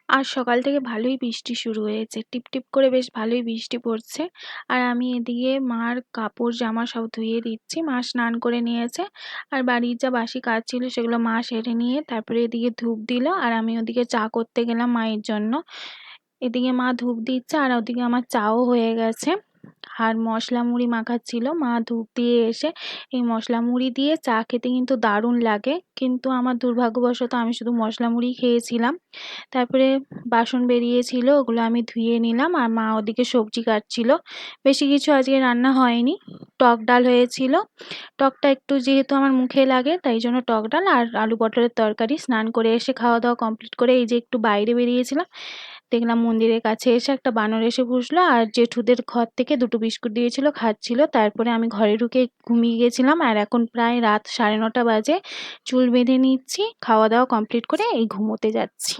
আজ সকাল থেকে ভালোই বৃষ্টি শুরু হয়েছে। টিপটিপ করে বেশ ভালোই বৃষ্টি পড়ছে। আর আমি এদিকে মার কাপড় জামা সব ধুয়ে দিচ্ছি। মা স্নান করে নিয়েছে। আর বাড়ির যা বাসি কাজ ছিল সেগুলো মা সেরে নিয়ে তারপরে এদিকে ধূপ দিল। আর আমি ওদিকে চা করতে গেলাম মায়ের জন্য। এদিকে মা ধূপ দিচ্ছে আর ওদিকে আমার চাও হয়ে গেছে। আর মশলা মুড়ি মাখাচ্ছিল। মা ধূপ দিয়ে এসে এই মশলা মুড়ি দিয়ে চা খেতে কিন্তু দারুণ লাগে। কিন্তু আমার দুর্ভাগ্যবশত আমি শুধু মশলা মুড়ি খেয়েছিলাম। তারপরে বাসন বেরিয়েছিল, ওগুলো আমি ধুয়ে নিলাম। আর মা ওদিকে সবজি কাটছিল। বেশি কিছু আজকে রান্না হয়নি। টক ডাল হয়েছিল। টকটা একটু যেহেতু আমার মুখে লাগে তাই জন্য টক ডাল আর আলু পটলের তরকারি। স্নান করে এসে খাওয়া দাওয়া কমপ্লিট করে এই যে একটু বাইরে বেরিয়েছিলাম, দেখলাম মন্দিরের কাছে এসে একটা বানর এসে বসলো আর জেঠুদের ঘর থেকে দুটো বিস্কুট দিয়েছিল, খাচ্ছিল। তারপরে আমি ঘরে ঢুকে ঘুমিয়ে গেছিলাম। আর এখন প্রায় রাত 9:30 বাজে। চুল বেঁধে নিচ্ছি, খাওয়া দাওয়া কমপ্লিট করে এই ঘুমোতে যাচ্ছি।